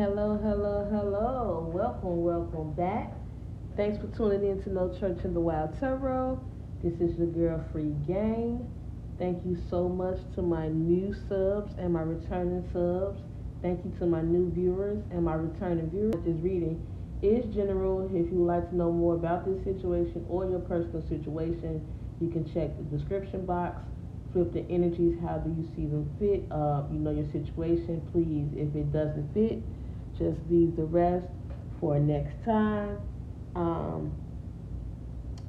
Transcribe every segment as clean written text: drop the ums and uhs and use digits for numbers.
Hello, hello, hello. Welcome back. Thanks for tuning in to No Church in the Wild Tarot. This is your girl Free Game. Thank you so much to my new subs and my returning subs. Thank you to my new viewers and my returning viewers. This reading is general. If you would like to know more about this situation or your personal situation, you can check the description box. Flip the energies. How do you see them fit? Your situation. Please, if it doesn't fit, just leave the rest for next time. Um,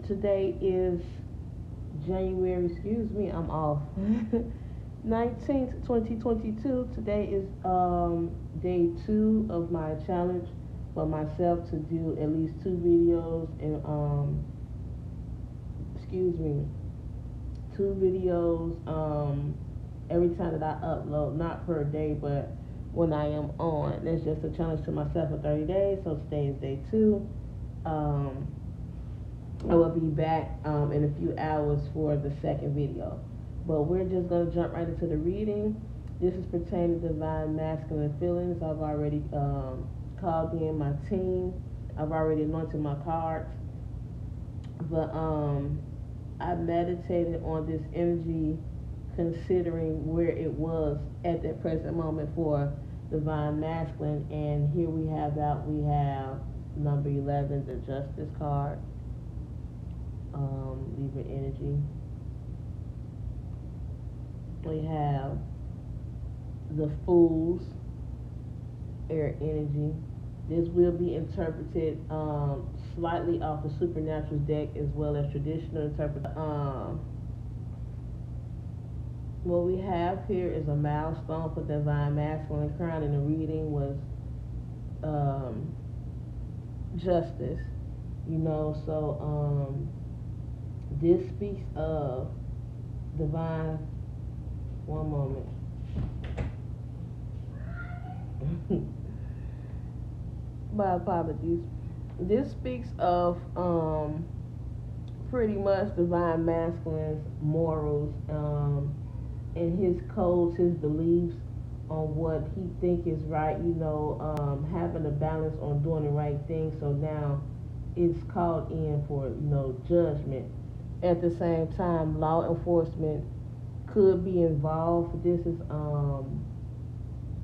Today is January, I'm off. 19th, 2022. Today is day 2 of my challenge for myself to do at least 2 videos and 2 videos every time that I upload, not per day, but when I am on. That's just a challenge to myself for 30 days. So today is day 2. I will be back in a few hours for the second video. But we're just going to jump right into the reading. This is pertaining to divine masculine feelings. I've already called in my team. I've already anointed my cards. But I meditated on this energy considering where it was at that present moment for divine masculine, and here we have number 11, the Justice card, Libra energy. We have the Fools, air energy. This will be interpreted slightly off the supernatural deck as well as traditional interpretation. What we have here is a milestone for divine masculine. Crown in the reading was justice. This speaks of divine. One moment. My apologies. This speaks of pretty much divine masculine's morals, and his codes, his beliefs on what he think is right, having a balance on doing the right thing. So now it's called in for, judgment. At the same time, law enforcement could be involved. This is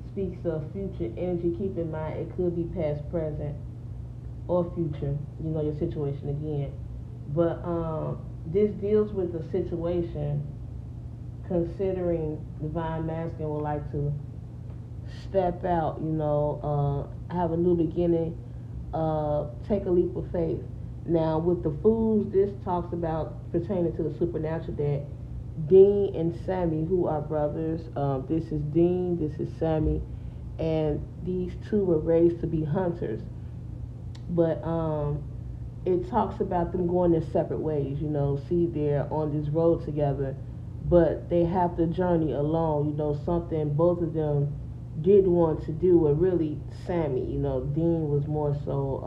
speaks of future energy. Keep in mind, it could be past, present, or future, your situation again. But this deals with the situation considering divine masculine would like to step out, have a new beginning, take a leap of faith. Now, with the Fools, this talks about pertaining to the supernatural deck. Dean and Sammy, who are brothers. This is Dean, this is Sammy, and these two were raised to be hunters. But it talks about them going their separate ways. See, they're on this road together, but they have to journey alone. Something both of them did want to do, and really Sammy, Dean was more so,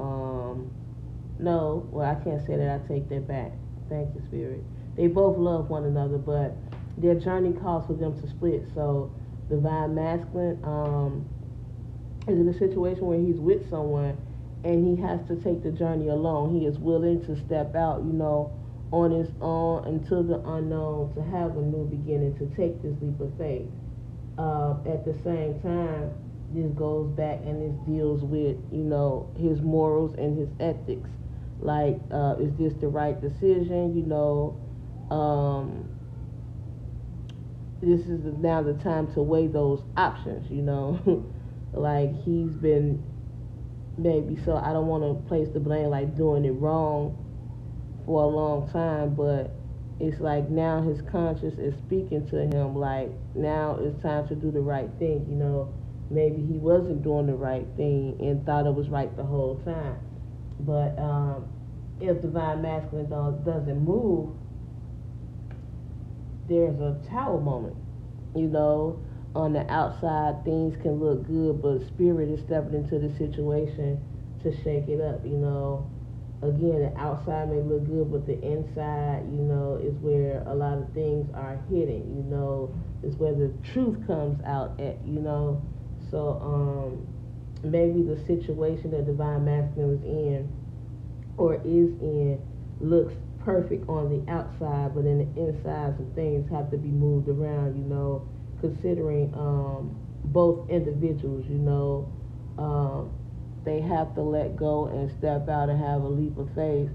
no, well, I can't say that, I take that back. Thank you, Spirit. They both love one another, but their journey calls for them to split. So divine masculine is in a situation where he's with someone and he has to take the journey alone. He is willing to step out, on his own into the unknown, to have a new beginning, to take this leap of faith. At the same time, this goes back and this deals with, his morals and his ethics. Like, is this the right decision? This is now the time to weigh those options, like he's been maybe, so I don't want to place the blame like doing it wrong for a long time, but it's like now his conscience is speaking to him, like now it's time to do the right thing. Maybe he wasn't doing the right thing and thought it was right the whole time. But if divine masculine doesn't move, there's a tower moment. On the outside things can look good, but spirit is stepping into the situation to shake it up. Again, the outside may look good, but the inside, is where a lot of things are hidden. Is where the truth comes out at. So maybe the situation that divine masculine is in or is in looks perfect on the outside, but in the inside some things have to be moved around, considering both individuals, they have to let go and step out and have a leap of faith,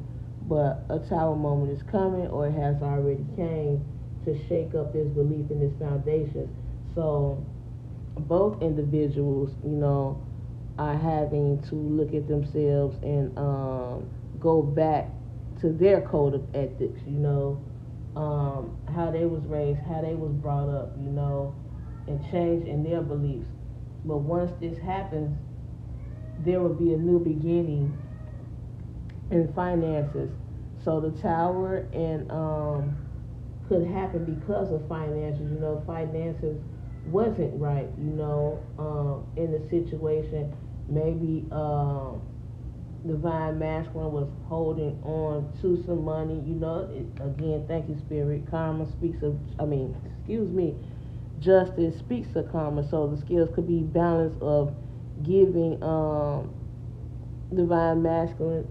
but a tower moment is coming or it has already came to shake up this belief in this foundation. So both individuals, are having to look at themselves and go back to their code of ethics, how they was raised, how they was brought up, and change in their beliefs. But once this happens, there will be a new beginning in finances. So the tower and could happen because of finances. Finances wasn't right, in the situation. Maybe divine masculine was holding on to some money, again, thank you, spirit. Karma speaks of, justice speaks of karma. So the skills could be balance of giving divine masculine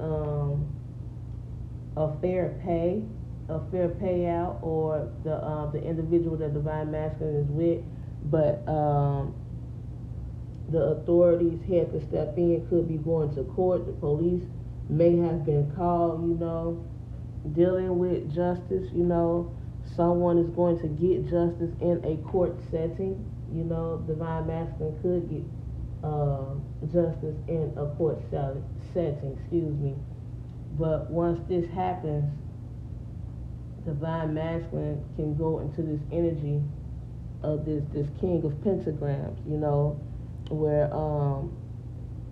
a fair payout, or the individual that divine masculine is with, but the authorities had to step in. Could be going to court. The police may have been called, dealing with justice. Someone is going to get justice in a court setting. Divine masculine could get justice in a court setting. But once this happens, divine masculine can go into this energy of this king of pentagrams, where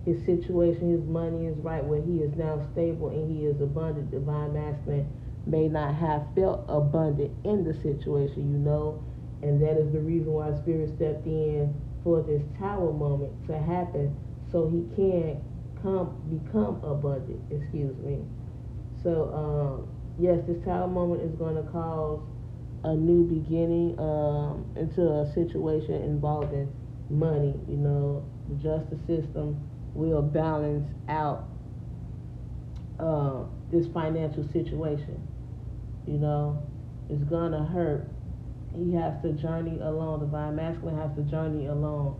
his situation, his money is right, where he is now stable and he is abundant. Divine masculine may not have felt abundant in the situation, and that is the reason why spirit stepped in for this tower moment to happen, so he can become abundant. So yes, this tower moment is going to cause a new beginning into a situation involving money. The justice system will balance out this financial situation. It's gonna hurt. He has to journey alone. Divine masculine has to journey alone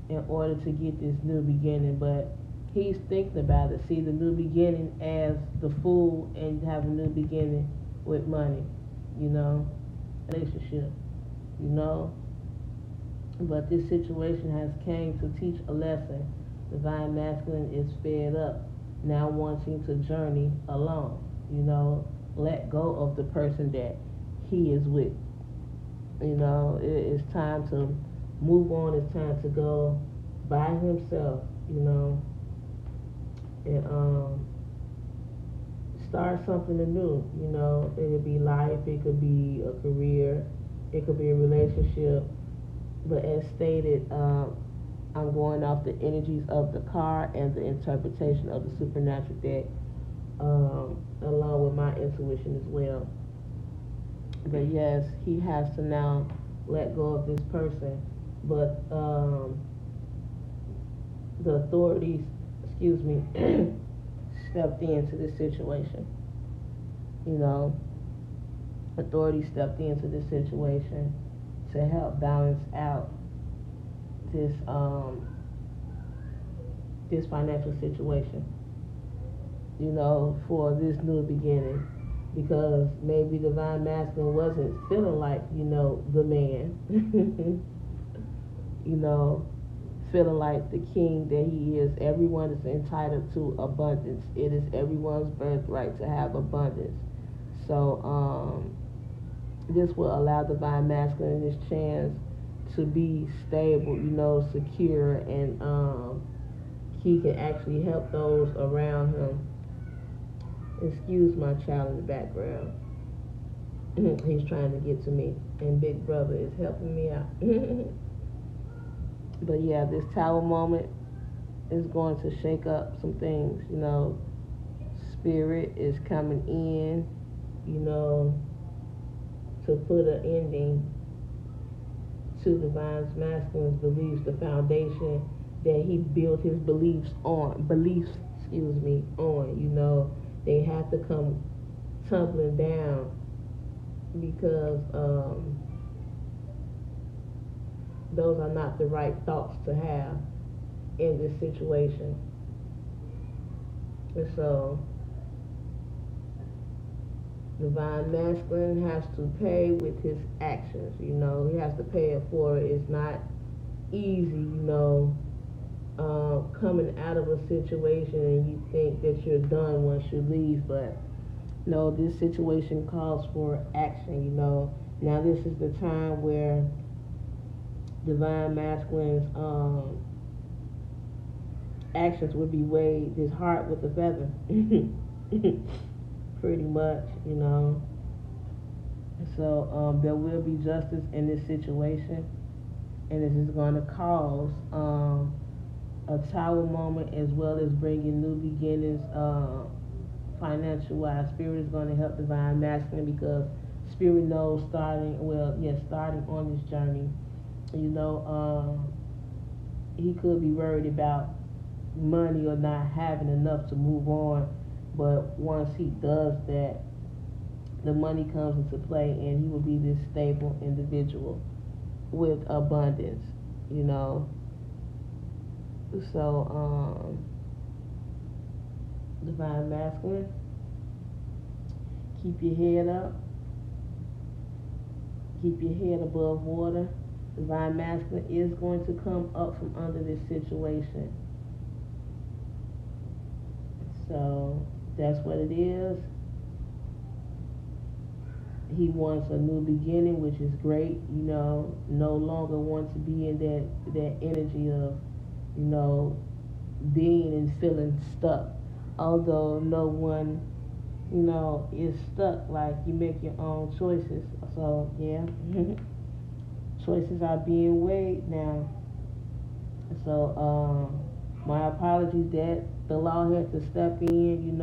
in order to get this new beginning. But he's thinking about it. See the new beginning as the fool, and have a new beginning with money. Relationship. But this situation has came to teach a lesson. Divine masculine is fed up, now wanting to journey alone. Let go of the person that he is with. It's time to move on. It's time to go by himself. And start something anew. It could be life, it could be a career, it could be a relationship. But as stated, I'm going off the energies of the card and the interpretation of the supernatural deck, along with my intuition as well. But yes, he has to now let go of this person. But the authorities, stepped into this situation. Authorities stepped into this situation to help balance out this this financial situation, for this new beginning, because maybe divine masculine wasn't feeling like, the man, feeling like the king that he is. Everyone is entitled to abundance. It is everyone's birthright to have abundance. So this will allow divine masculine his chance to be stable, secure, and he can actually help those around him. Excuse my child in the background. He's trying to get to me, and Big Brother is helping me out. But yeah, this tower moment is going to shake up some things. Spirit is coming in, to put an ending to divine masculine's beliefs, the foundation that he built his beliefs, on, they have to come tumbling down because those are not the right thoughts to have in this situation. And so divine masculine has to pay with his actions. He has to pay it for it. It's not easy, coming out of a situation and you think that you're done once you leave, but no, this situation calls for action. Now this is the time where divine masculine's actions would be weighed his heart with a feather. Pretty much. So there will be justice in this situation, and this is going to cause a tower moment as well as bringing new beginnings, financial wise. Spirit is going to help divine masculine because spirit knows starting on this journey, he could be worried about money or not having enough to move on, but once he does that, the money comes into play and he will be this stable individual with abundance. So divine masculine, keep your head up, keep your head above water. Divine masculine is going to come up from under this situation. So that's what it is. He wants a new beginning, which is great. No longer want to be in that energy of, being and feeling stuck. Although no one, is stuck. Like, you make your own choices. So yeah, choices are being weighed now. So my apologies that the law had to step in,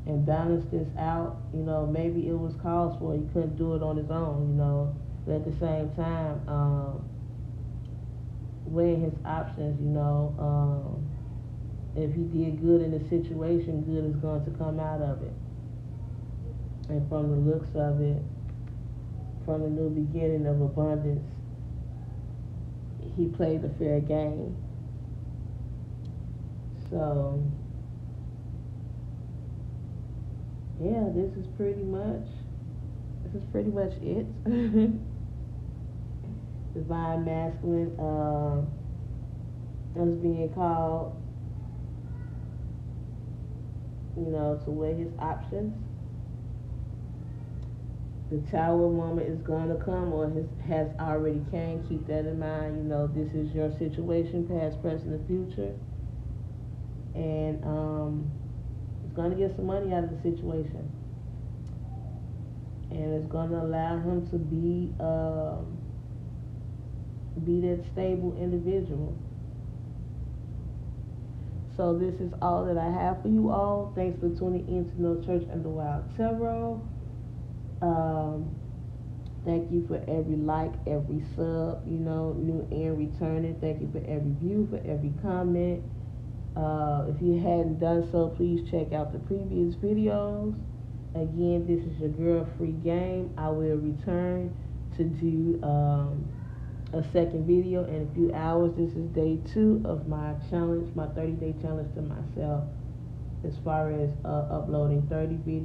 and balance this out. Maybe it was called for. He couldn't do it on his own, but at the same time, weighing his options. If he did good in the situation, good is going to come out of it. And from the looks of it, from the new beginning of abundance, he played a fair game. So yeah, this is pretty much it. Divine masculine is being called, to weigh his options. The tower moment is going to come, or has already came. Keep that in mind. This is your situation, past, present, and future. And it's going to get some money out of the situation. And it's going to allow him to be that stable individual. So this is all that I have for you all. Thanks for tuning in to No Church Under Wild Tarot. Thank you for every like, every sub, new and returning. Thank you for every view, for every comment. If you hadn't done so, please check out the previous videos. Again, this is your girl PfhryeeGame. I will return to do a second video in a few hours. This is day 2 of my challenge, my 30-day challenge to myself, as far as uploading 30 videos.